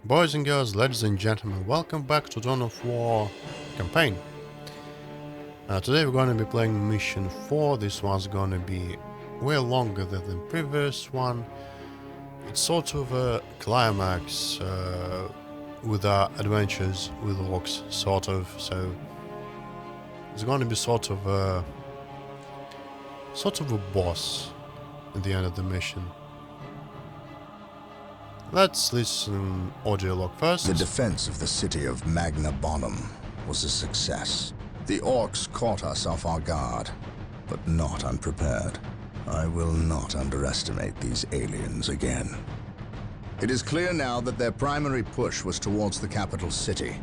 Boys and girls, ladies and gentlemen, welcome back to Dawn of War campaign. Today we're going to be playing mission 4. This one's going to be way longer than the previous one. It's sort of a climax with our adventures with orcs, sort of. So it's going to be sort of a boss at the end of the mission. Let's listen audio log first. The defense of the city of Magna Bonum was a success. The orcs caught us off our guard, but not unprepared. I will not underestimate these aliens again. It is clear now that their primary push was towards the capital city,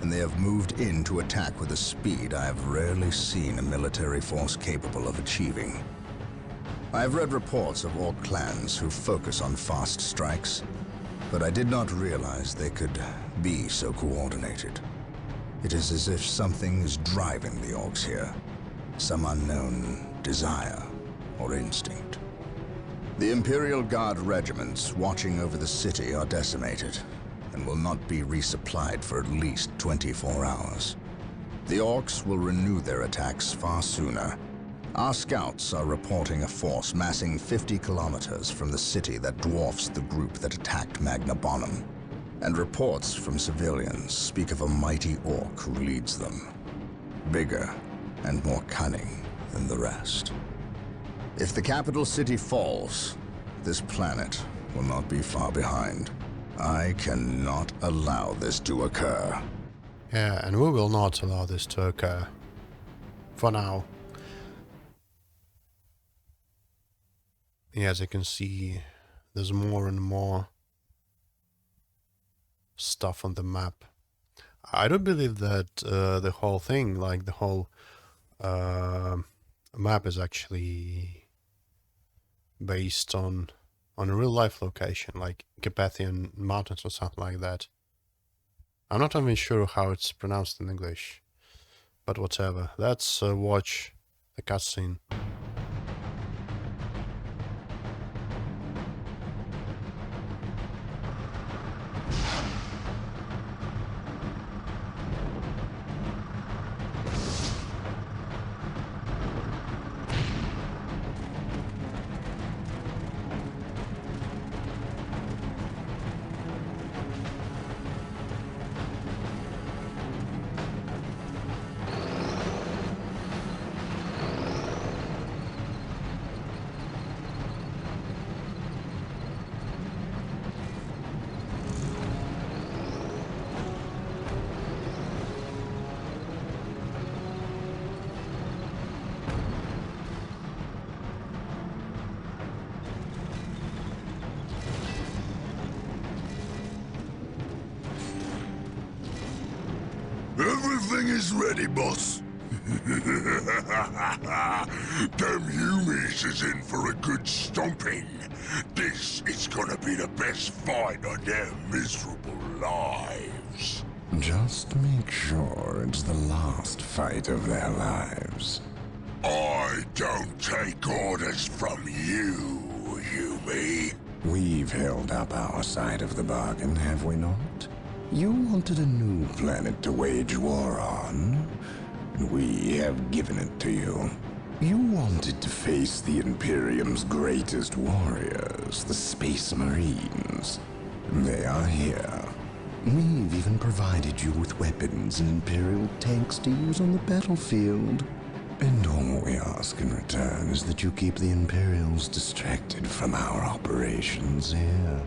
and they have moved in to attack with a speed I have rarely seen a military force capable of achieving. I have read reports of orc clans who focus on fast strikes, but I did not realize they could be so coordinated. It is as if something is driving the orcs here, some unknown desire or instinct. The Imperial Guard regiments watching over the city are decimated and will not be resupplied for at least 24 hours. The orcs will renew their attacks far sooner. Our scouts are reporting a force massing 50 kilometers from the city that dwarfs the group that attacked Magna Bonum, and reports from civilians speak of a mighty orc who leads them, bigger and more cunning than the rest. If the capital city falls, this planet will not be far behind. I cannot allow this to occur. Yeah, and we will not allow this to occur. For now. Yeah, as you can see, there's more and more stuff on the map. I don't believe that the whole thing, like the whole map, is actually based on a real life location, like Carpathian Mountains or something like that. I'm not even sure how it's pronounced in English, but whatever. Let's watch the cutscene. Everything is ready, boss. Them Humies is in for a good stomping. This is gonna be the best fight of their miserable lives. Just make sure it's the last fight of their lives. I don't take orders from you, Humie. We've held up our side of the bargain, have we not? You wanted a new planet to wage war on, and we have given it to you. You wanted to face the Imperium's greatest warriors, the Space Marines. They are here. We've even provided you with weapons and Imperial tanks to use on the battlefield. And all we ask in return is that you keep the Imperials distracted from our operations here.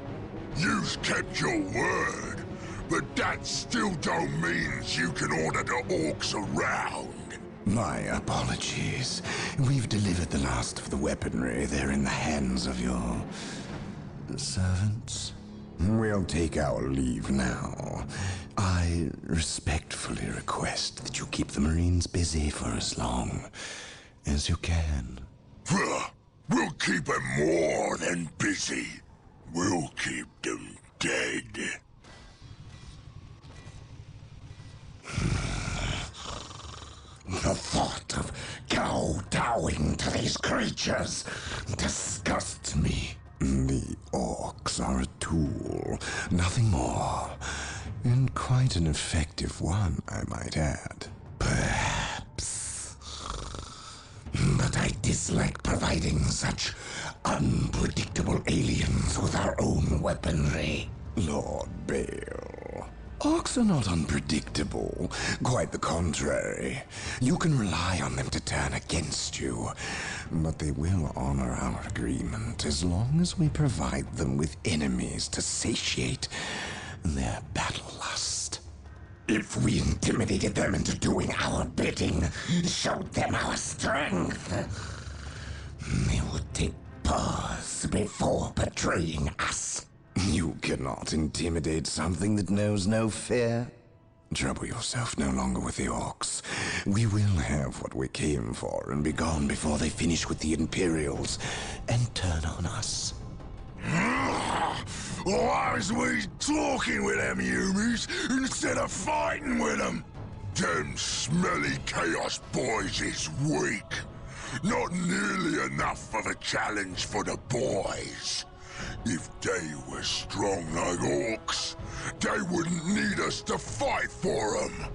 You've kept your word. But that still don't mean you can order the orcs around. My apologies. We've delivered the last of the weaponry. They're in the hands of your servants. We'll take our leave now. I respectfully request that you keep the Marines busy for as long as you can. We'll keep them more than busy. We'll keep them dead. The thought of kowtowing to these creatures disgusts me. The orcs are a tool, nothing more. And quite an effective one, I might add. Perhaps. But I dislike providing such unpredictable aliens with our own weaponry. Lord Bale. Orcs are not unpredictable. Quite the contrary. You can rely on them to turn against you. But they will honor our agreement as long as we provide them with enemies to satiate their battle lust. If we intimidated them into doing our bidding, showed them our strength, they would take pause before betraying us. You cannot intimidate something that knows no fear. Trouble yourself no longer with the orcs. We will have what we came for and be gone before they finish with the Imperials and turn on us. Why is we talking with them humies instead of fighting with them? Them smelly chaos boys is weak. Not nearly enough of a challenge for the boys. If they were strong like orcs, they wouldn't need us to fight for them.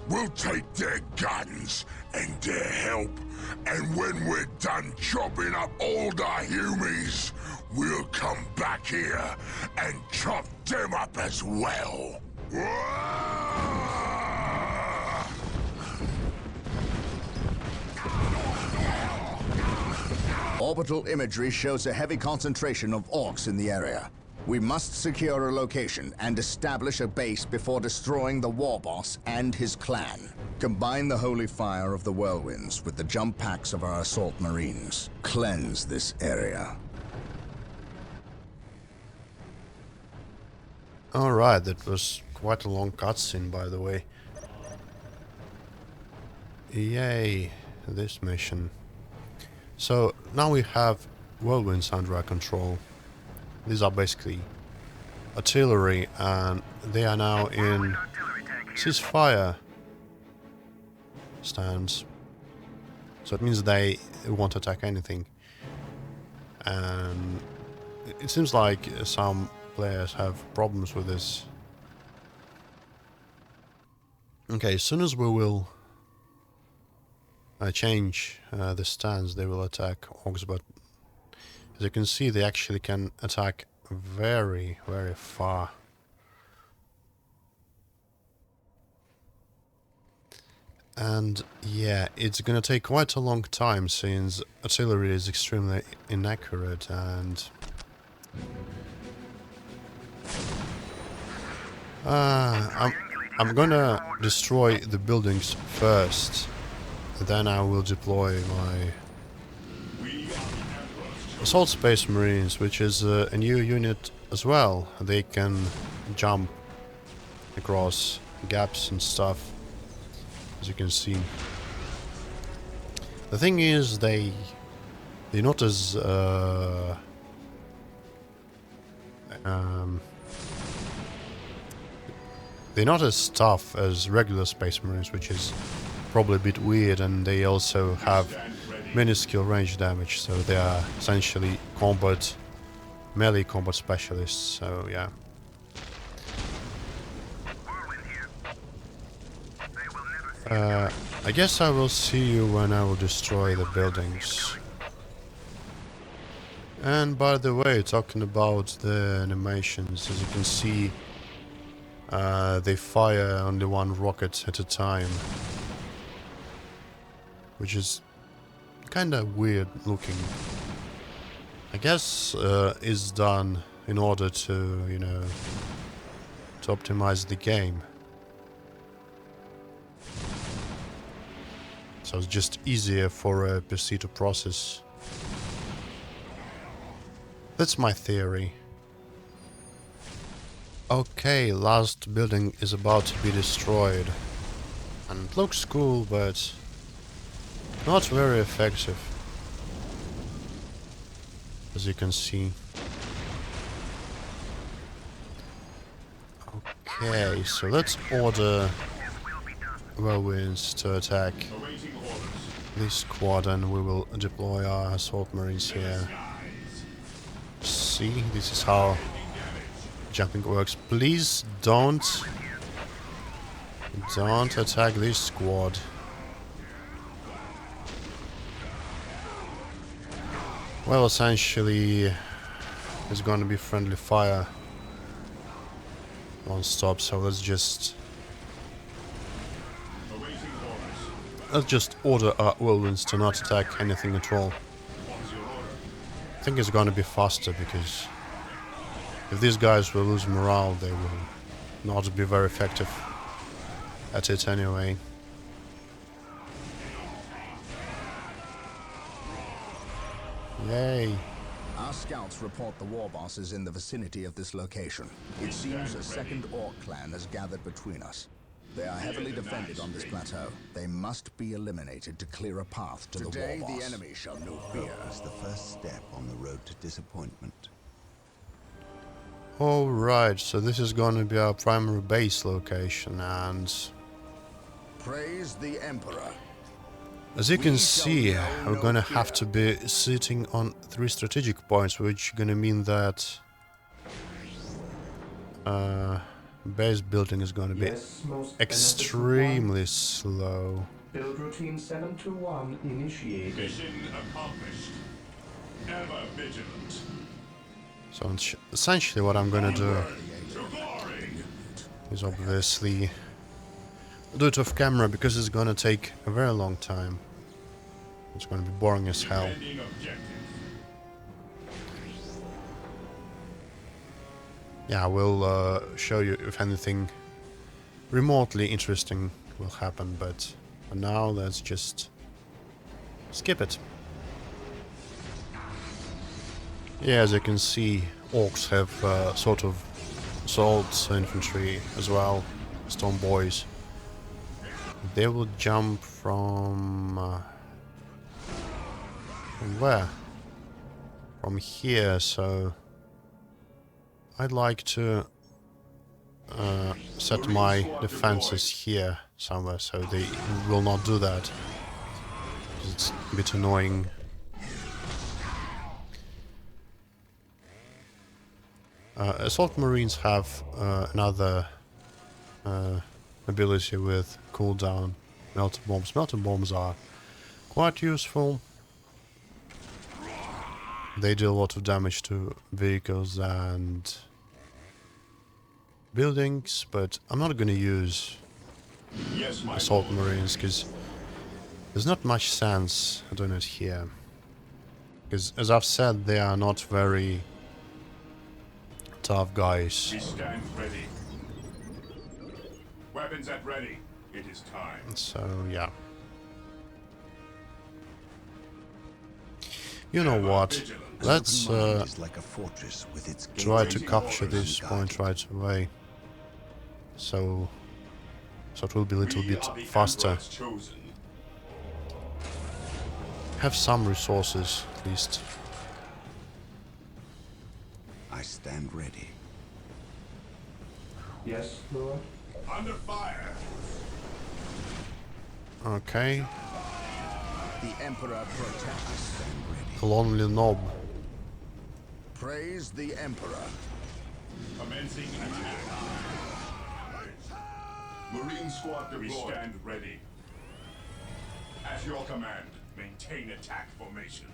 We'll take their guns and their help, and when we're done chopping up all the humies, we'll come back here and chop them up as well. Orbital imagery shows a heavy concentration of orcs in the area. We must secure a location and establish a base before destroying the war boss and his clan. Combine the holy fire of the whirlwinds with the jump packs of our assault marines. Cleanse this area. Alright, that was quite a long cutscene, by the way. Yay, this mission. So, now we have whirlwinds under our control. These are basically artillery, and they are now in ceasefire stance. So it means they won't attack anything. And it seems like some players have problems with this. Okay, as soon as we will change the stance, they will attack orcs, but as you can see, they actually can attack very, very far. And yeah, it's gonna take quite a long time since artillery is extremely inaccurate, and I'm gonna destroy the buildings first, then I will deploy my Assault Space Marines, which is a new unit as well. They can jump across gaps and stuff, as you can see. The thing is, they're not as they're not as tough as regular Space Marines, which is probably a bit weird, and they also have minuscule range damage, so they are essentially melee combat specialists, so yeah. I guess I will see you when I will destroy the buildings. And by the way, talking about the animations, as you can see, they fire only one rocket at a time, which is kinda weird looking. I guess it's done in order to, you know, to optimize the game. So it's just easier for a PC to process. That's my theory. Okay, last building is about to be destroyed. And it looks cool, but not very effective, as you can see. Okay, so let's order whirlwinds to attack this squad, and we will deploy our assault marines here. See, this is how jumping works. Please don't attack this squad. Well, essentially, it's going to be friendly fire non-stop. So let's just order our whirlwinds to not attack anything at all. I think it's going to be faster because if these guys will lose morale, they will not be very effective at it anyway. Yay. Our scouts report the war boss is in the vicinity of this location. It seems a second orc clan has gathered between us. They are heavily defended on this plateau. They must be eliminated to clear a path to the war boss. Today the enemy shall know fear as the first step on the road to disappointment. Alright, so this is going to be our primary base location, and praise the Emperor. as you can see, we're gonna have to be sitting on 3 strategic points, which gonna mean that base building is gonna be extremely slow. Build routine 721 initiated. Mission accomplished. Ever vigilant. So essentially what I'm gonna do is obviously do it off camera, because it's gonna take a very long time. It's gonna be boring as hell. Yeah, I will show you if anything remotely interesting will happen, but for now let's just skip it. Yeah, as you can see, orcs have sort of assault infantry as well, stone boys. They will jump from where? From here, so I'd like to set my defenses here somewhere, so they will not do that. It's a bit annoying. Assault Marines have another ability with cooldown, melter bombs. Melter bombs are quite useful. They do a lot of damage to vehicles and buildings, but I'm not gonna use Assault Marines because there's not much sense doing it here. Because, as I've said, they are not very tough guys. We stand ready. Weapons at ready. It is time. So, yeah. You know what? Let's try to capture this point right away. So it will be a little bit faster. Have some resources, at least. I stand ready. Yes, Lord. Under fire. Okay. The Emperor protects. A lonely knob. Praise the Emperor. Commencing attack. Marine squad deployed. We stand ready. At your command, maintain attack formation.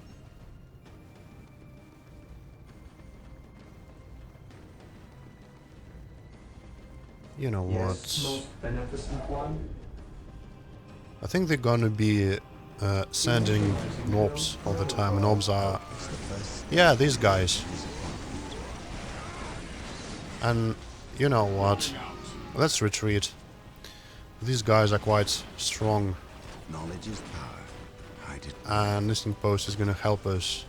You know Yes, what? most beneficent one. I think they're gonna be sending knobs all the time. Knobs are... yeah, these guys. And you know what? Let's retreat. These guys are quite strong. Knowledge is power. Hide it. And listening post is gonna help us.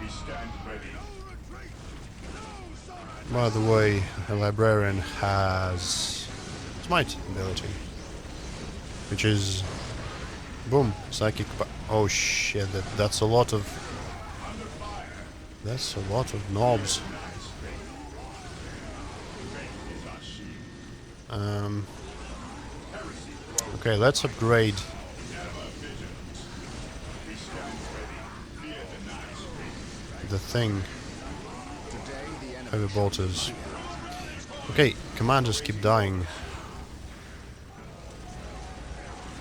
We stand ready. By the way, a librarian has smite ability, which is boom, psychic. Oh shit! That's a lot of. That's a lot of knobs. Okay, let's upgrade the thing. Heavy bolters. Okay, commanders keep dying.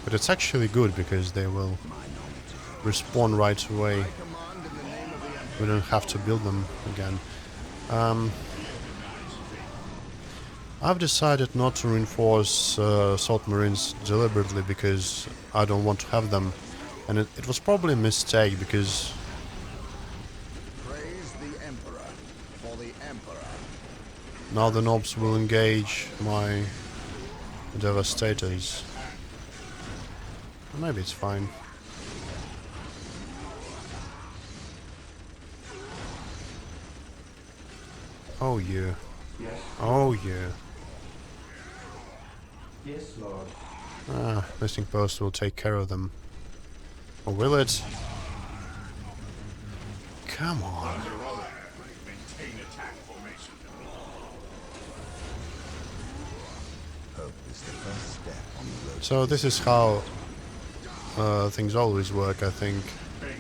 But it's actually good because they will respawn right away. We don't have to build them again. I've decided not to reinforce assault marines deliberately because I don't want to have them. And it was probably a mistake because... Praise the Emperor for the Emperor. Now the nobs will engage my devastators. Maybe it's fine. Oh yeah. Yes. Oh yeah. Yes, Lord. Ah, missing post will take care of them. Or will it? Come on. Hope is the first step on the road. So this is how things always work, I think.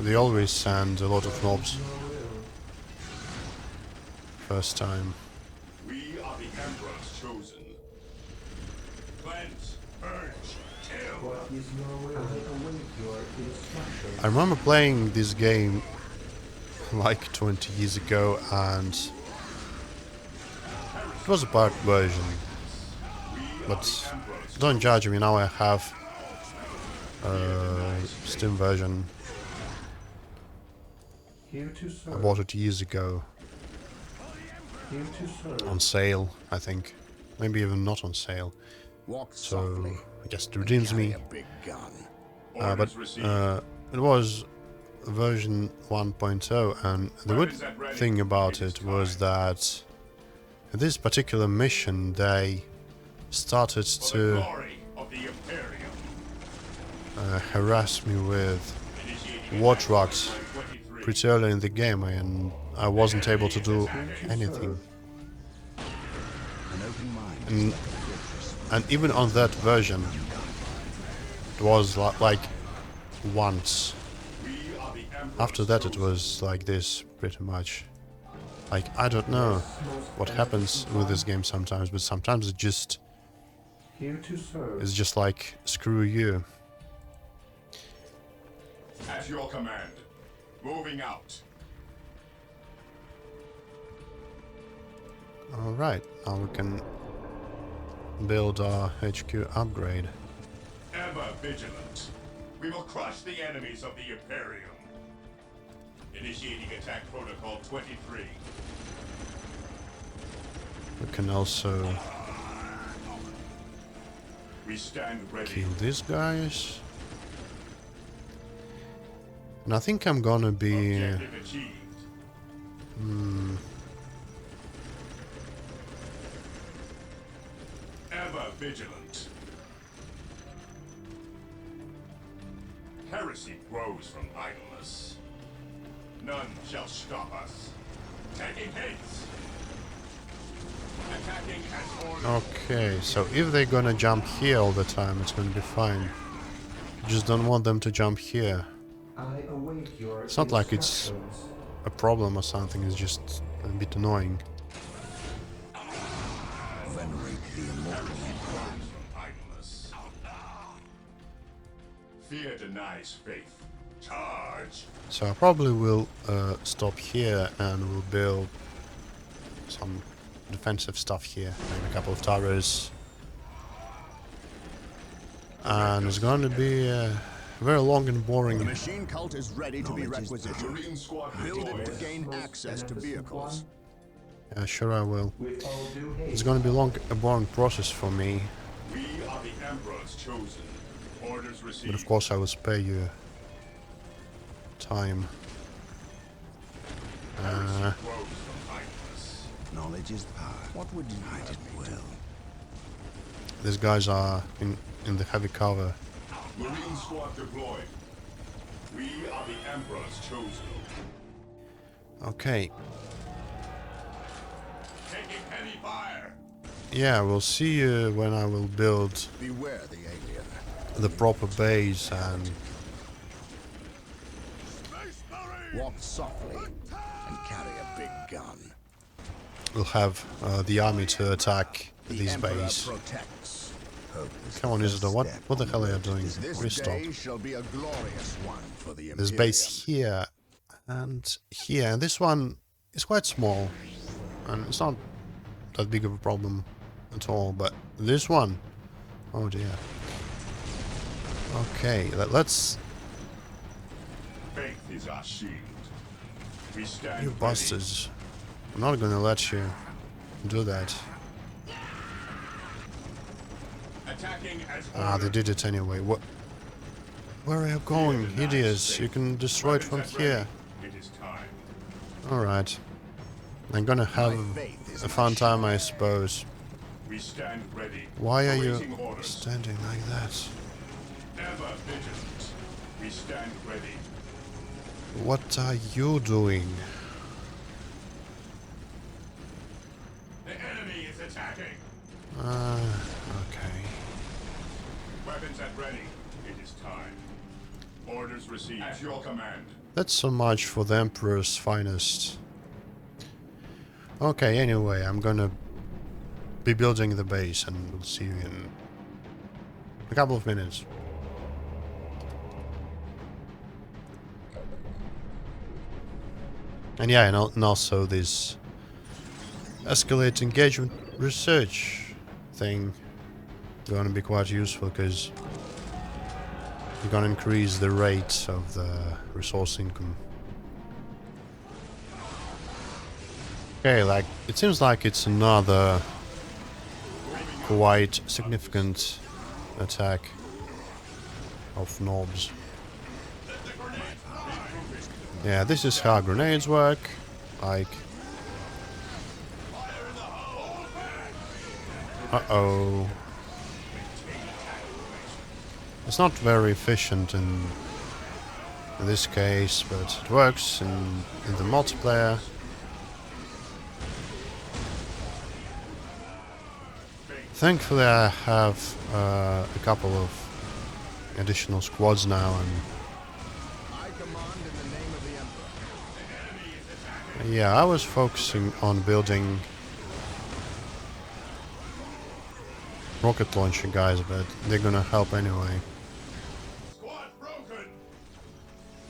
They always send a lot of nobs first time. We are the Emperor's chosen. Cleanse, purge, kill. What is your will? I await your instructions. I remember playing this game like 20 years ago, and it was a bad version. But don't judge me, now I have Steam version. Here to I serve. bought it years ago. Here to serve. On sale, I think. Maybe even not on sale. Walk So softly. I guess it redeems me. A big gun. But it was version 1.0, and the good thing about it was that in this particular mission they started to Glory of the Imperium. harass me with war trucks pretty early in the game, and I wasn't able to do anything. An open mind. And even on that version, it was like once. After that it was like this, pretty much. Like, I don't know what happens with this game sometimes, but sometimes it just Here to serve. is just like, screw you. At your command. Moving out. Alright, now we can build our HQ upgrade. Ever vigilant. We will crush the enemies of the Imperium. Initiating attack protocol 23. We can also We stand ready. kill these guys. And I think I'm gonna be... Objective achieved. Ever vigilant. Heresy grows from idleness. None shall stop us. Taking hits. Attacking as ordered. Okay, so if they're gonna jump here all the time, it's gonna be fine. Just don't want them to jump here. I await your It's not like it's instructions. a problem or something, it's just a bit annoying. Venerate the immortal. Grows from idleness. Fear denies faith. Charge. So I probably will stop here and we'll build some defensive stuff here, maybe a couple of towers. And it's going to be very long and The boring. machine cult is ready to be requisitioned. Marine squad Build it to deployed. gain access to vehicles. Yeah, sure I will. With all due haste. It's going to be a boring process for me, We are the Emperor's chosen. Orders received. but of course I will spare you time. Grows from idleness. Knowledge is power. What would unite it will? These guys are in the heavy cover. Marine squad deployed. We are the Emperor's chosen. Okay, Taking heavy fire. yeah, we'll see you when I will build Beware the alien. the proper base and Walk softly and carry a big gun. We'll have the army to attack The this Emperor base. protects. Hope is Come on, the Isidor, first step what the on hell are you road to doing? This Please stop. day shall be a glorious one for the There's Imperium. base here and here, and this one is quite small, and it's not that big of a problem at all, but this one, oh dear. Okay, let's... Faith is our shield. We stand You ready. bastards. I'm not gonna let you do that. Attacking as Ah, they did it anyway. What? Where are you going, idiots? You can destroy it from here. It is time. Alright. I'm gonna have a fun time, I suppose. We stand ready. Why are you Awaiting orders. standing like that? Ever vigilant. We stand ready. What are you doing? The enemy is attacking. Okay. Weapons at ready. It is time. Orders received. At your command. That's so much for the Emperor's finest. Okay, anyway, I'm gonna be building the base and we'll see you in a couple of minutes. And yeah, and also this escalate engagement research thing gonna be quite useful because you're gonna increase the rate of the resource income. Okay, like it seems like it's another quite significant attack of knobs. Yeah, this is how grenades work. Like, uh-oh. It's not very efficient in this case, but it works in the multiplayer. Thankfully I have a couple of additional squads now, and I command in the name of the Emperor. yeah, I was focusing on building rocket launcher guys, but they're gonna help anyway. Squad broken.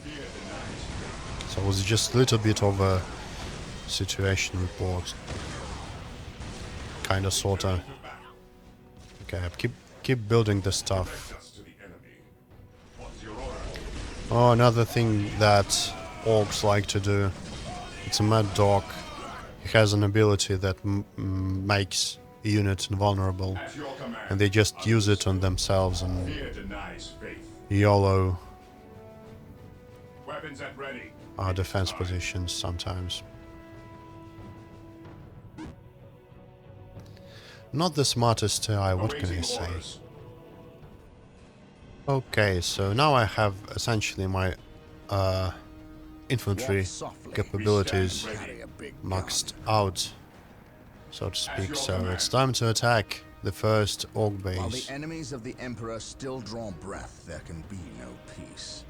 Fear denies. So it was just a little bit of a situation report. Kinda, sorta. Okay, keep building the stuff. Us to the enemy. What's your order? Oh, another thing that orcs like to do. It's a mad dog. He has an ability that makes a unit invulnerable, At your command. and they just use it on themselves and Fear denies faith. YOLO Weapons at ready. our defense positions sometimes. Not the smartest AI, what can I Awaiting say? orders. Okay, so now I have essentially my infantry Walk softly. capabilities Carry a big gun. maxed out, so to speak, so it's time to attack the first orc While the base. enemies of the Emperor still draw breath, there can be no peace.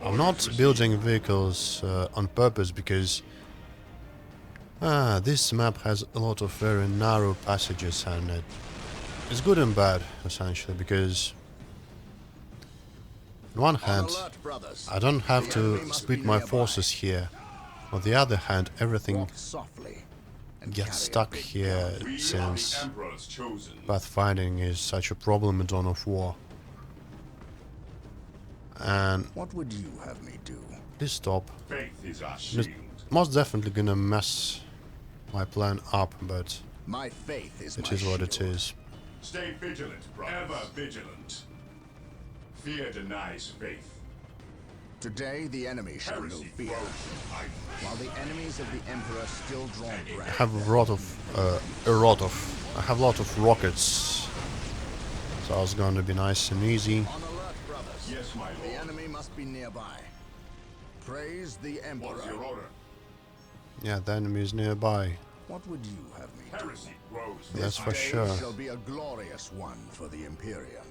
I'm not building vehicles on purpose because this map has a lot of very narrow passages, and it's good and bad essentially, because on one hand On alert, brothers. I don't have The enemy to must split be my nearby. forces here. On the other hand, everything Walk softly and gets carry a stuck big here gun. We are since the Emperor's chosen. pathfinding is such a problem in Dawn of War. And What would you have me do? please stop. Faith is our It's shield. most definitely gonna mess my plan up, but My faith is it my is what it shield. is. Stay vigilant, brothers. Ever vigilant. Fear denies faith. Today the enemy shall know Heresy fear, grows in height. while the enemies of the Emperor still draw I breath. have a lot of rockets, so it's gonna be nice and easy. On alert, brothers. Yes, my The lord. enemy must be nearby. Praise the What's your Emperor. order? Yeah, the enemy is nearby. What would you have me do? Heresy grows. That's for This day sure. shall be a glorious one for the Imperium.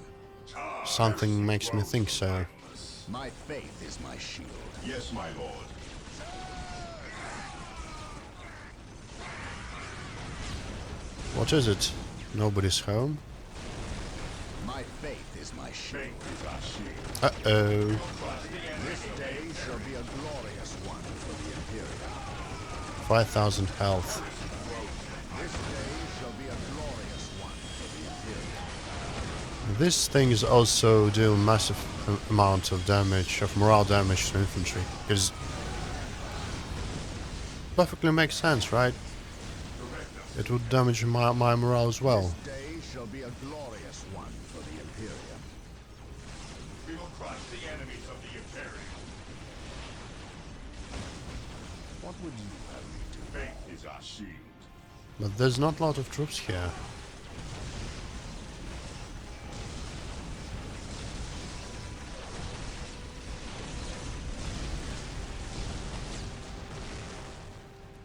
Something makes me think so. My faith is my shield. Yes, my lord. What is it? Nobody's home? My faith is my shield. Faith is our shield. Uh-oh. This day shall be a glorious one for the Imperium. 5,000 health. This day shall be a glorious one for the Imperium. This thing is also deal massive amount of damage, of morale damage to infantry. Because perfectly makes sense, right? It would damage my morale as well. This day shall be a glorious one for the Imperium. We will crush the enemies of the Imperium. What would you have me do? Faith is our shield. But there's not a lot of troops here.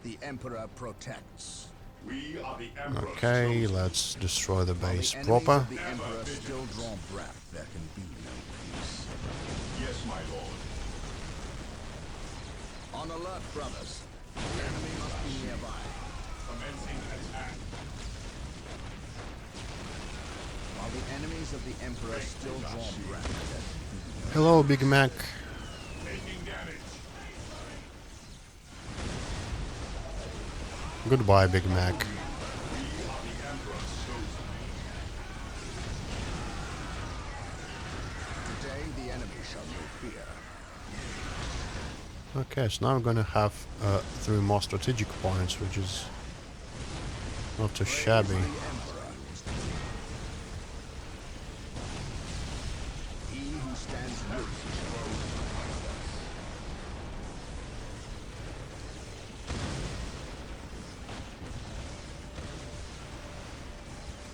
The Emperor protects. We are the Emperor's Okay, chosen. let's destroy the While base the enemies proper. of the Emperor still draw breath, there can be no peace. Yes, my lord. On alert, brothers. The enemy must be nearby. Commencing attack. While the enemies of the Emperor still draw breath, there can be Hello, Big Mac. Taking damage. Goodbye, Big Mac. We are the Emperor's chosen. Today the enemy shall know fear. Okay, so now I'm gonna have 3 more strategic points, which is not too shabby. The Emperor is the king. He who stands with you shall be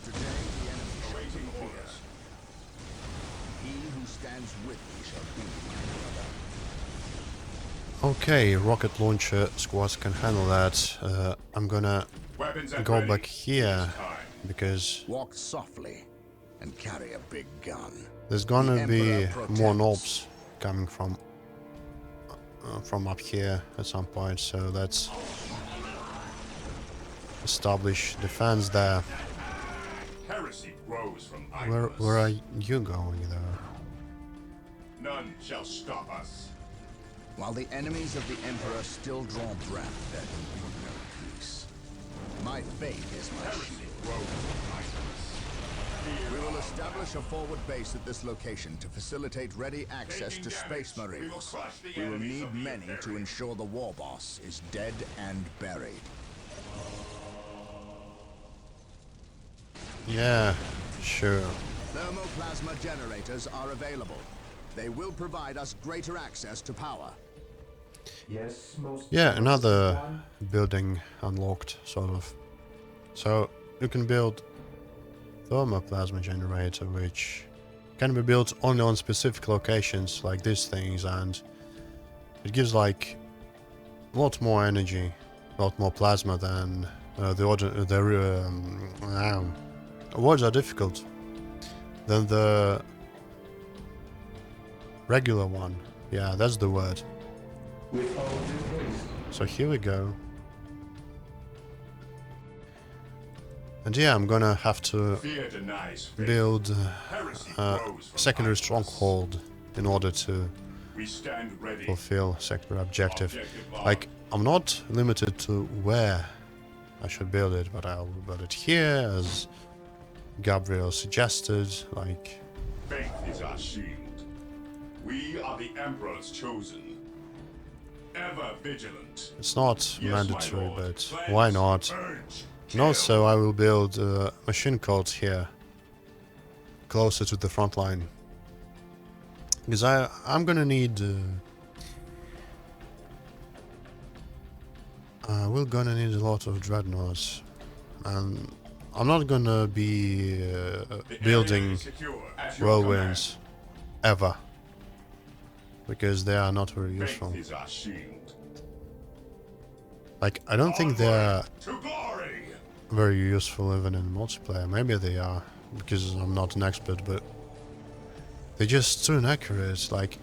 Today the enemy shall Awaiting know fear. orders. He who stands with me shall be my brother. Okay, rocket launcher squads can handle that. I'm gonna Weapons at go ready. back here Time. because Walk softly and carry a big gun. there's gonna The be Emperor more protects. nobs coming from up here at some point. So let's establish defense there. Heresy grows from Where idleness. are you going though? None shall stop us. While the enemies of the Emperor still draw breath, there can be no peace. My faith is my shield. Grows from idleness. We will establish a forward base at this location to facilitate ready access to Taking Space damage. We will Marines. crush the We will enemies need of the many to Imperium. ensure the war boss is dead and buried. Yeah, sure. Thermoplasma generators are available. They will provide us greater access to power. Yes, most. Yeah, another one. building unlocked, sort of. So you can build thermoplasma generator, which can be built only on specific locations like these things, and it gives like a lot more energy, a lot more plasma than words are difficult than the regular one. Yeah, that's the word. With all due haste. So here we go. And yeah, I'm gonna have to Fear denies faith. build Heresy a grows from secondary idleness. stronghold in order to We stand ready. fulfill secondary objective. Objective marked. Like, I'm not limited to where I should build it, but I'll build it here, as Gabriel suggested. Like, Faith is our shield. We are the Emperor's chosen. Ever vigilant. it's not Yes, my mandatory, lord. but Cleanse, why not? purge, And kill. also, I will build machine codes here, closer to the front line, because I'm gonna need. We're gonna need a lot of dreadnoughts, and I'm not gonna be The building area is secure at your whirlwinds ever, because they are not very command. useful. Faith is our shield. Like, I don't think they're Onward to glory. very useful even in multiplayer. Maybe they are, because I'm not an expert, but they're just too inaccurate. Like,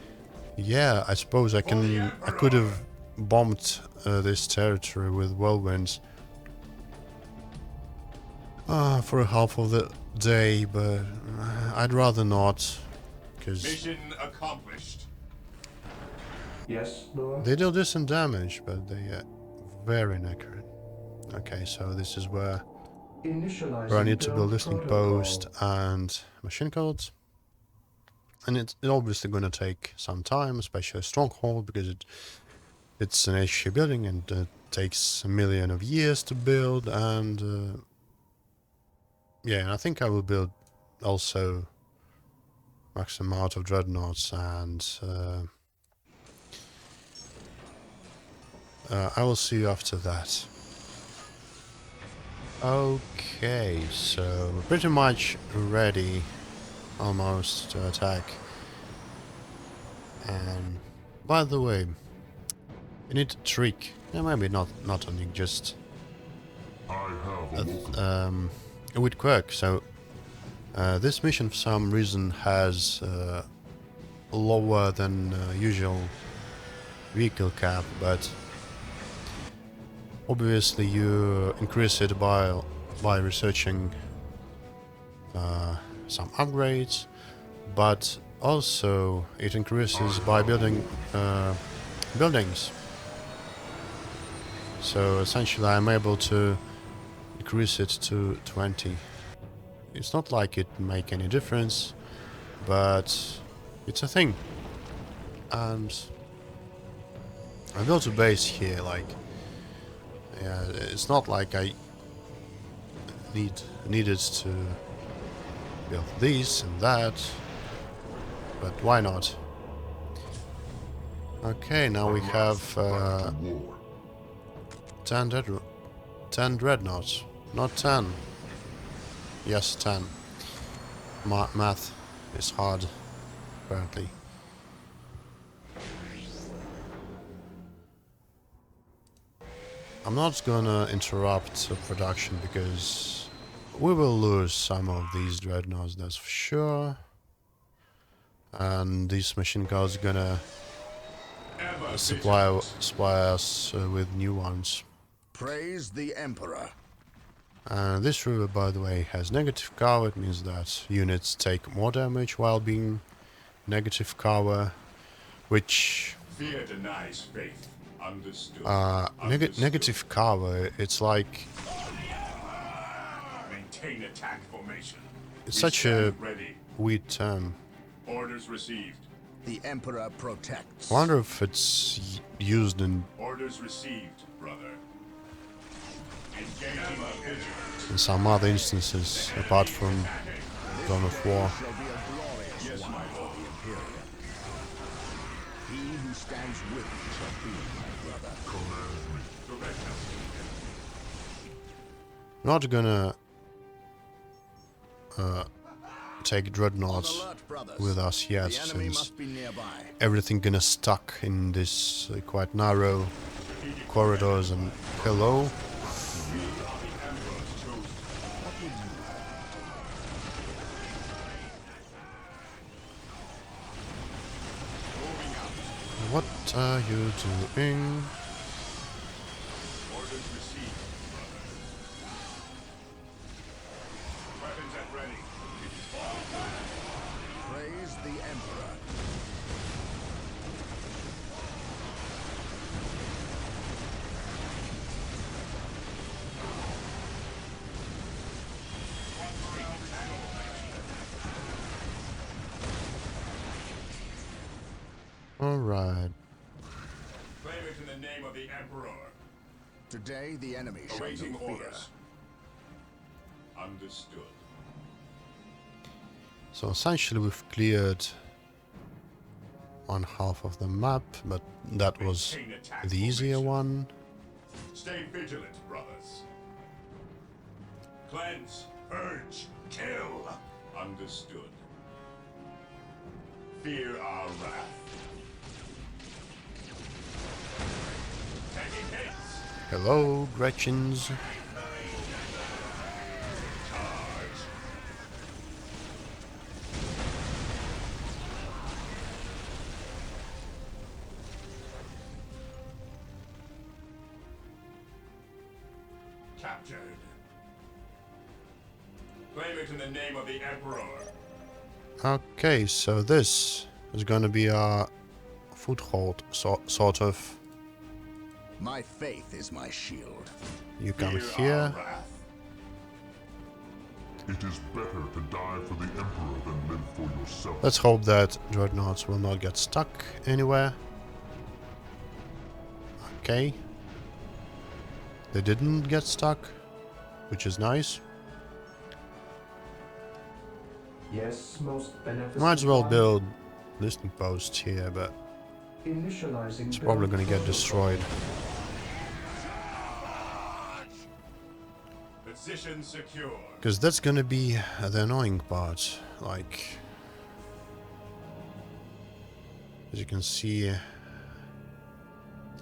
Yeah, I suppose I could have bombed this territory with whirlwinds for a half of the day, but I'd rather not, because Mission accomplished. Yes, Lord? they deal decent damage, but they are very inaccurate. Okay, so this is where I need to build listening post and machine codes. And it's obviously going to take some time, especially a stronghold, because it's an HQ building and it takes a million of years to build. And yeah, I think I will build also maximum amount of dreadnoughts, and I will see you after that. Okay, so we're pretty much ready almost to attack. And by the way, you need a trick. Yeah, maybe not only just a weird quirk. So this mission for some reason has lower than usual vehicle cap, but obviously you increase it by researching some upgrades, but also it increases by building buildings. So essentially I'm able to increase it to 20. It's not like it make any difference, but it's a thing. And I built a base here, like, yeah, it's not like I needed to build this and that, but why not? Okay, now we have 10 dreadnoughts, not 10. Yes, 10. Math is hard, apparently. I'm not gonna interrupt production because we will lose some of these dreadnoughts, that's for sure. And these machine guns gonna supply us with new ones. Praise the Emperor. This river, by the way, has negative cover. It means that units take more damage while being negative cover, which Fear denies faith. Understood. negative cover. It's like Maintain attack formation. it's We such a stand ready. weird term. Orders received. The Emperor protects. I wonder if it's used in Orders received, brother. Engaging vigilant. some other instances apart from Dawn of War. Shall be a glorious one for the Imperium. He who stands with me shall be my brother. Not gonna take dreadnoughts Alert, brothers. with us yet, The enemy since must be nearby. everything gonna stuck in this quite narrow corridors. And hello. What are you doing? Orders received, brother. Weapons at ready. Praise the Emperor. Alright. Claim it in the name of the Emperor. Today the enemy shall Awaiting know fear. orders. Understood. So essentially we've cleared one half of the map, but that was Maintain attack the easier formation. one. Stay vigilant, brothers. Cleanse, purge, kill. Understood. Fear our wrath. Taking hits. Hello, Gretchens. Charge. captured. Claim it in the name of the Emperor. Okay, so this is gonna be a foothold, sort of. My faith is my shield. You come Fear here. our wrath. It is better to die for the Emperor than live for yourself. Let's hope that dreadnoughts will not get stuck anywhere. Okay. They didn't get stuck, which is nice. Yes, most beneficent. Might as well one. build listening posts here, but Initializing it's probably gonna get build destroyed. Position secure. Because that's gonna be the annoying part. Like, as you can see,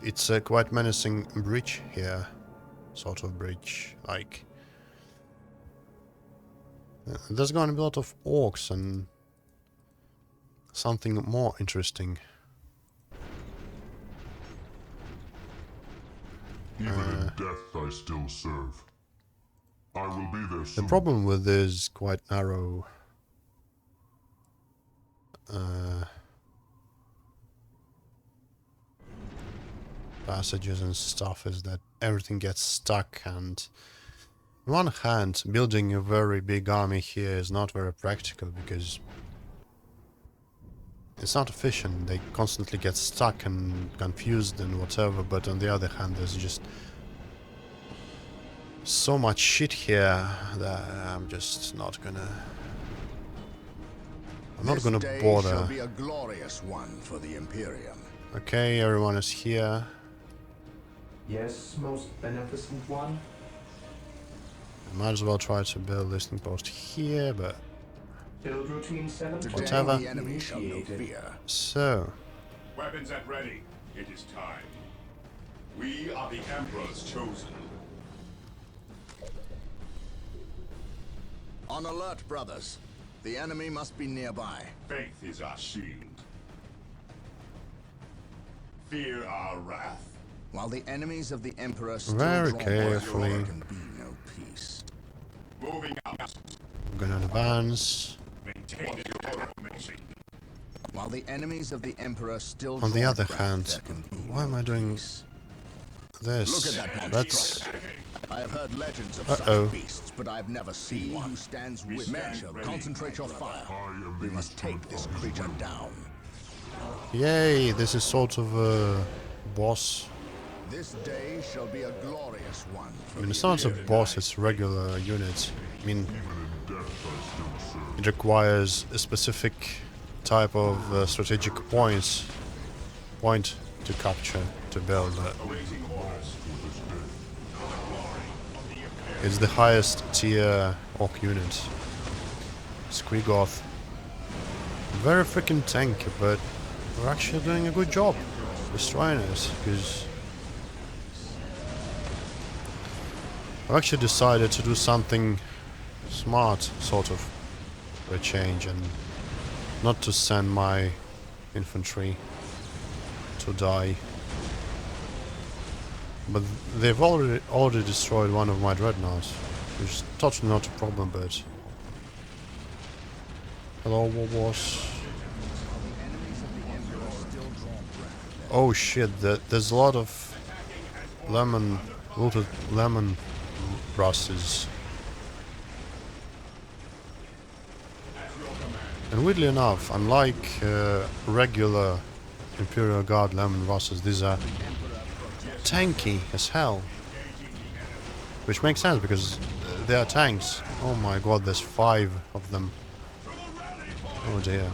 it's a quite menacing bridge here. Sort of bridge. Like, there's gonna be a lot of orcs and something more interesting. Even in death I still serve. I will be there The soon. problem with this quite narrow passages and stuff is that everything gets stuck, and on one hand building a very big army here is not very practical because it's not efficient. They constantly get stuck and confused and whatever, but on the other hand there's just so much shit here that I'm just not gonna This day shall bother. be a glorious one for the Imperium. Okay, everyone is here. Yes, most beneficent one. I might as well try to build a listening post here, but Build routine 7. Today Whatever. the enemy shall know fear. so Weapons at ready. It is time. We are the Emperor's chosen. On alert, brothers. The enemy must be nearby. Faith is our shield. Fear our wrath. While the enemies of the Emperor still Very draw carefully. blood, there can be no peace. Moving out. I'm gonna advance. Maintain your formation. While the enemies of the Emperor still On the draw other breath, hand, there can be why am I doing peace. this? Look at that That's monstrosity. I have heard legends of Uh-oh. such beasts, but I've never seen one. Who stands with men shall concentrate your fire. We must take this creature down. yay! This is sort of a boss. This day shall be a glorious one. I mean, it's not a boss; it's regular units. I mean, it requires a specific type of strategic point to capture to build. It's the highest tier orc unit. Squiggoth. Very freaking tanky, but we're actually doing a good job destroying it, because I've actually decided to do something smart, sort of, for a change, and not to send my infantry to die. But they've already destroyed one of my dreadnoughts, which is totally not a problem, but... Hello, Warboss. Oh shit, there's a lot of looted lemon russes. And weirdly enough, unlike regular Imperial Guard lemon russes, these are tanky as hell. Which makes sense because they are tanks. Oh my god, there's 5 of them. Oh dear.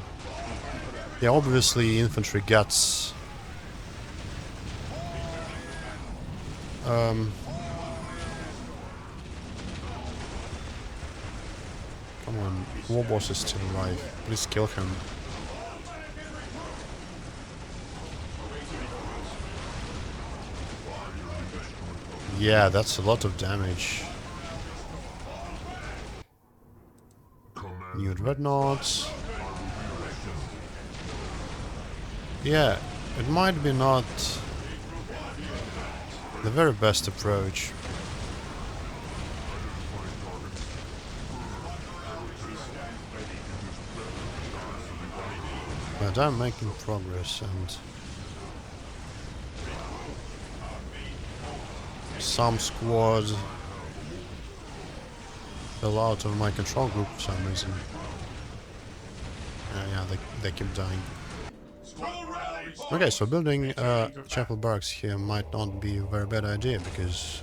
Yeah, obviously infantry gets... Come on, Warboss is still alive. Please kill him. Yeah, that's a lot of damage. New dreadnoughts. Yeah, it might be not the very best approach. But I'm making progress, and some squads fell out of my control group for some reason. Yeah, they keep dying. Okay, so building chapel barracks here might not be a very bad idea, because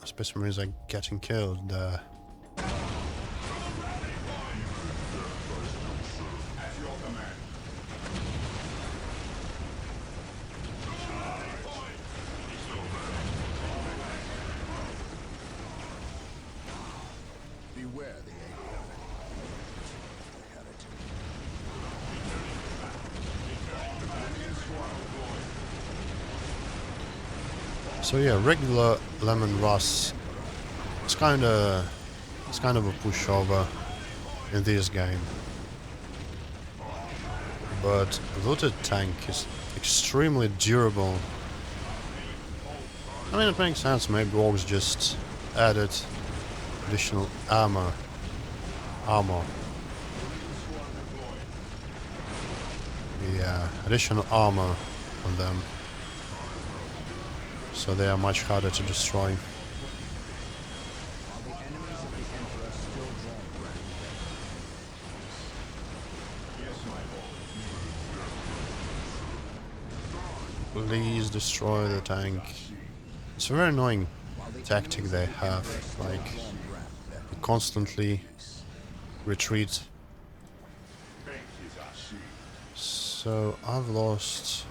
Space Marines are getting killed. Beware the So yeah, regular lemon Russ. It's kind of a pushover in this game, but looted tank is extremely durable. I mean, it makes sense. Maybe orcs just added additional armor. Yeah, additional armor on them, so they are much harder to destroy. Please destroy the tank. It's a very annoying tactic they have, like constantly retreat. So I've lost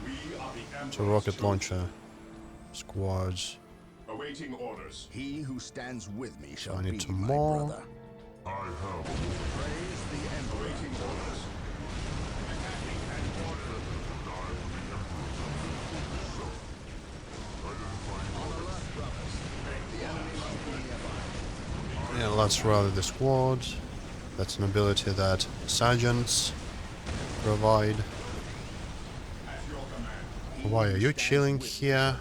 2 rocket launcher squads. Awaiting orders. He who stands with me shall I need be some my more. brother. I have Praise the Emperor. Awaiting orders. Yeah, let's rally the squad. That's an ability that sergeants provide. Why are you chilling here?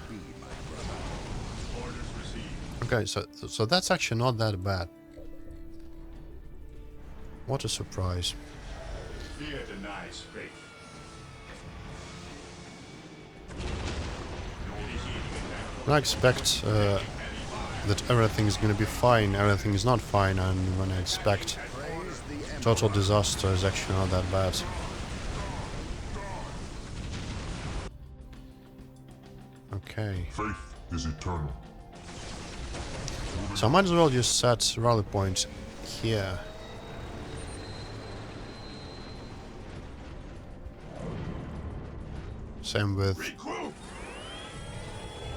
Okay, so that's actually not that bad. What a surprise. Fear denies faith. I expect that everything is gonna be fine. Everything is not fine, and when I expect total disaster is actually not that bad. Okay. faith is eternal. So I might as well just set rally point here. Same with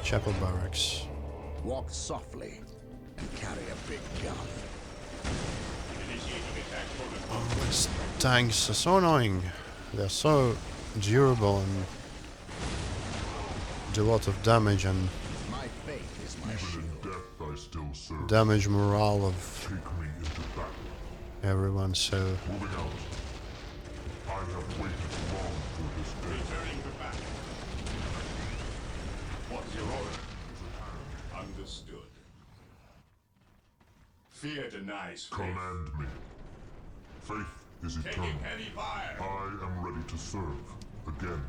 chapel barracks. Walk softly and carry a big gun. These tanks are so annoying. They're so durable and do a lot of damage and My faith is my Even shield. in death I still serve. damage morale of Take me into battle. everyone, so Moving out. I have waited long for this day. Returning to battle. What's your order? Understood. Fear denies faith. Command me. Faith is eternal. Taking heavy fire. I am ready to serve. Again.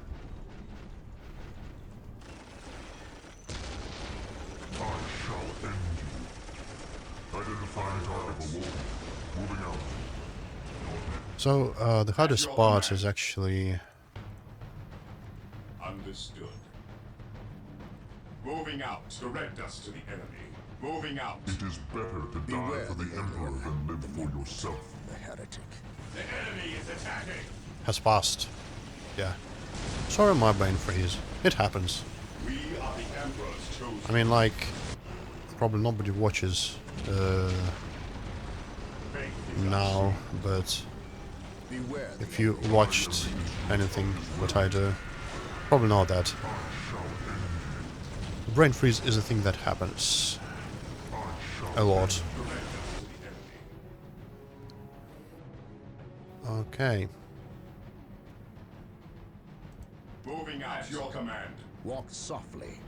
I shall end you. Identifying target below. Moving out. so the hardest part is actually Understood. Moving out. Direct us to the enemy. Moving out. It is better to die Beware for the the Emperor alien, than live for yourself. The heretic. The enemy is attacking. has passed. Yeah. Sorry, my brain freeze. It happens. We are the Emperor's chosen. I mean, like, probably nobody watches Faith is now, but Beware the if you watched anything what I do, probably know that. Brain freeze is a thing that happens a lot. Okay. moving out. At your command. Walk softly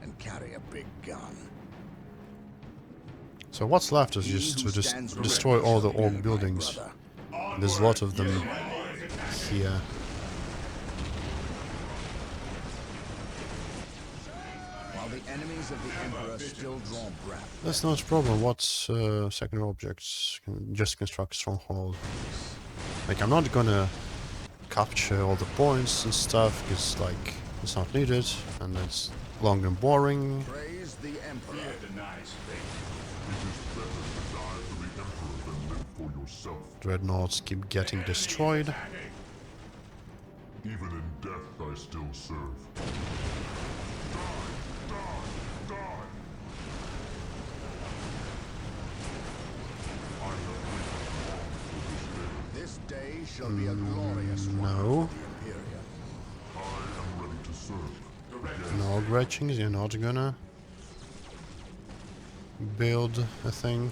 and carry a big gun. So what's left is He just who to stands with destroy me all the shall be orc my buildings. brother. There's a lot of them here. the enemies of the Emperor still draw breath. That's not a problem. What's secondary objects? Just construct stronghold. Like, I'm not gonna capture all the points and stuff, because, like, it's not needed, and it's long and boring. Praise the Emperor. It is better to die for the Emperor than live for yourself. Dreadnoughts keep getting destroyed. Even in death, I still serve. This day shall be a glorious one No. for the Imperium. I am ready to serve. No Gretchings, you're not gonna build a thing.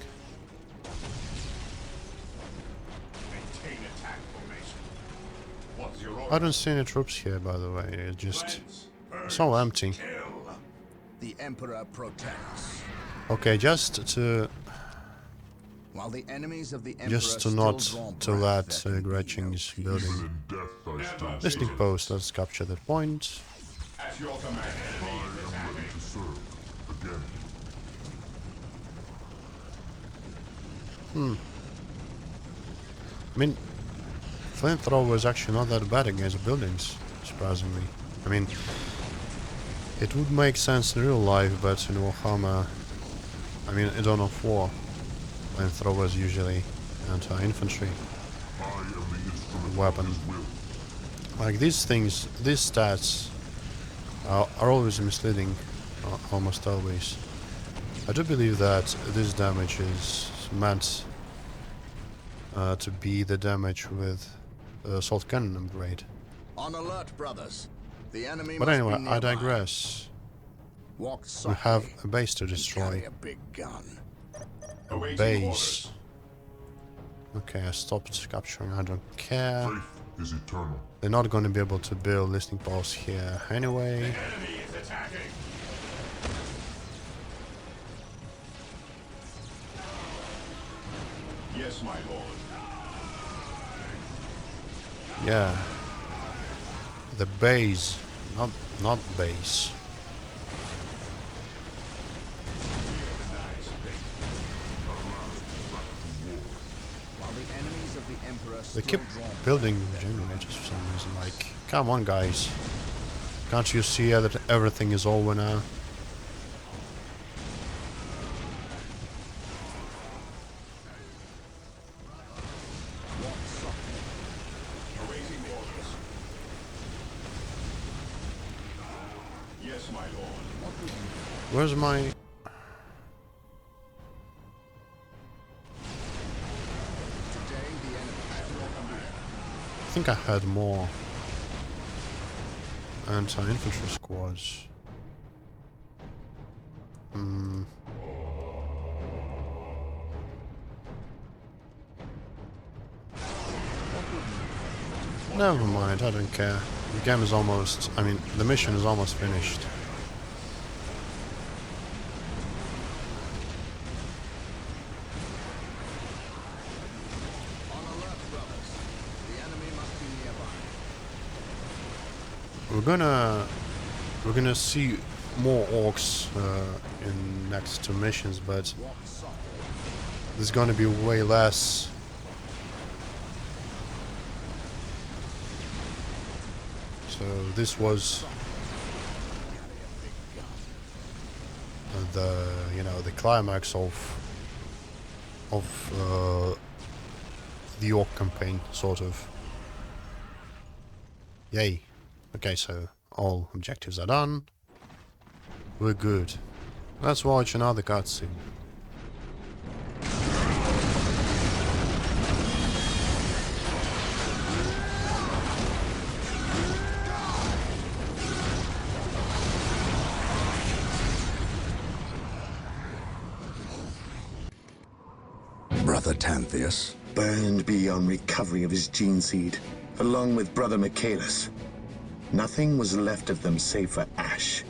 I don't see any troops here, by the way. It's just so empty. The Emperor protects. Okay, just to While the enemies of the Emperor Just to not still to draw let breath, there can be Gretchings no building Even in death, I still listening serve. post. Let's capture that point. I am ready to serve. Again. I mean, flamethrower is actually not that bad against buildings, surprisingly. I mean, it would make sense in real life, but in Warhammer, I mean, in Dawn of War, flamethrowers usually anti-infantry I am the instrument weapon. of his will. Like these things, these stats are always misleading, almost always. I do believe that this damage is meant to be the damage with assault cannon upgrade. On alert, brothers. The enemy But must anyway, be I nearby. digress. Walk We softly have a base to and destroy. carry a big gun. Base. Okay, I stopped capturing, I don't care. Faith is eternal. They're not going to be able to build listening posts here anyway. Yes, my lord. Yeah. The base, not base. While the enemies of the Emperor They still keep draw building generators for some reason. Like, come on, guys. Can't you see that everything is over now? walk softly. Awaiting orders. Yes, my lord. Where's my... Today the enemy I think I had more anti-infantry squads. Hmm. Never mind, I don't care. The game is almost... I mean, the mission is almost finished. on alert, brothers. The enemy must be nearby. We're gonna see more orcs in next two missions, but Walk softly. there's gonna be way less. So this was the the climax of the orc campaign, sort of. Yay. Okay, so all objectives are done. We're good. Let's watch another cutscene. Brother Tantheus, Burned beyond recovery of his gene seed, along with Brother Michaelis. Nothing was left of them save for ash.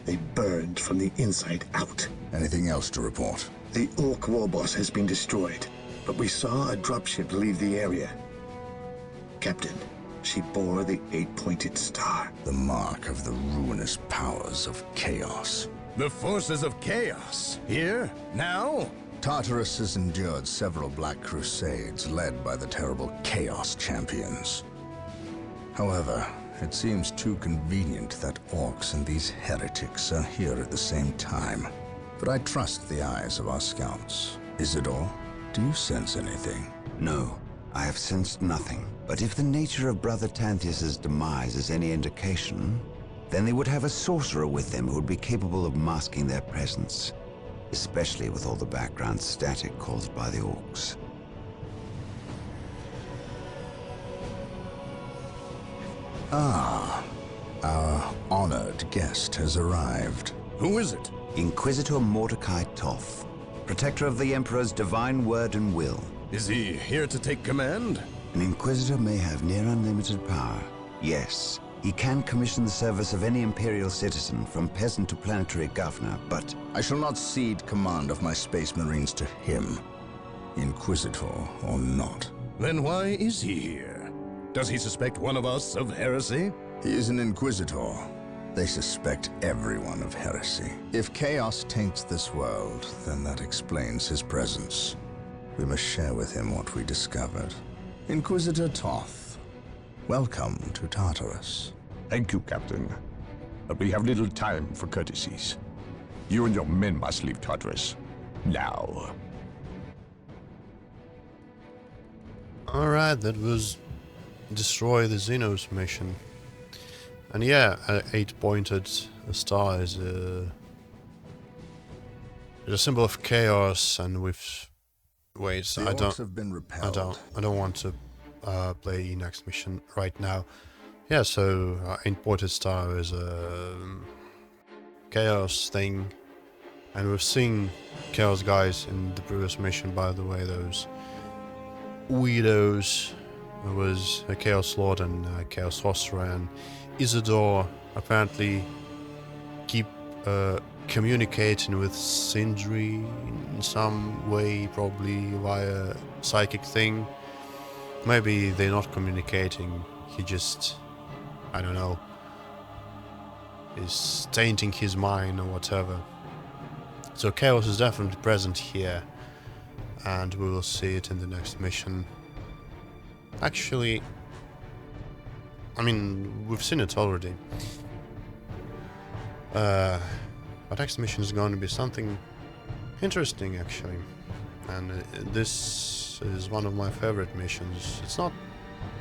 They burned from the inside out. Anything else to report? The Orc warboss has been destroyed, but we saw a dropship leave the area. Captain, she bore the 8-pointed star. The mark of the ruinous powers of chaos. The forces of chaos? Here? Now? Tartarus has endured several Black Crusades led by the terrible Chaos Champions. However, it seems too convenient that orcs and these heretics are here at the same time. But I trust the eyes of our scouts. Isidor, do you sense anything? No, I have sensed nothing. But if the nature of Brother Tanthius' demise is any indication, then they would have a sorcerer with them who would be capable of masking their presence, especially with all the background static caused by the orcs. Ah, our honored guest has arrived. Who is it? Inquisitor Mordecai Toth, protector of the Emperor's divine word and will. Is he here to take command? An Inquisitor may have near unlimited power. Yes, he can commission the service of any Imperial citizen, from peasant to planetary governor, but I shall not cede command of my Space Marines to him, Inquisitor or not. Then why is he here? Does he suspect one of us of heresy? He is an Inquisitor. They suspect everyone of heresy. If chaos taints this world, then that explains his presence. We must share with him what we discovered. Inquisitor Toth, welcome to Tartarus. Thank you, Captain. But we have little time for courtesies. You and your men must leave Tartarus. Now. Alright, that was destroy the Xenos mission. And yeah, an 8-pointed star is a symbol of chaos, and with wait, The I orcs have been repelled. I don't want to play next mission right now. Yeah, so 8-pointed star is a chaos thing, and we've seen chaos guys in the previous mission, by the way, those weirdos. It was a Chaos Lord and a Chaos Sorcerer, and Isidor apparently keep communicating with Sindri in some way, probably via psychic thing. Maybe they're not communicating, he just, I don't know, is tainting his mind or whatever. So chaos is definitely present here, and we will see it in the next mission. Actually, I mean, we've seen it already. But next mission is going to be something interesting, actually. And this is one of my favorite missions. It's not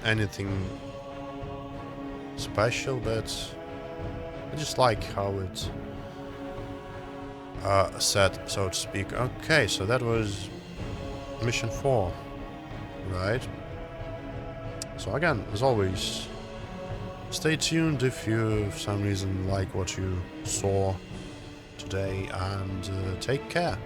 anything special, but I just like how it's set, so to speak. Okay, so that was mission 4, right? So again, as always, stay tuned if you, for some reason, like what you saw today, and take care.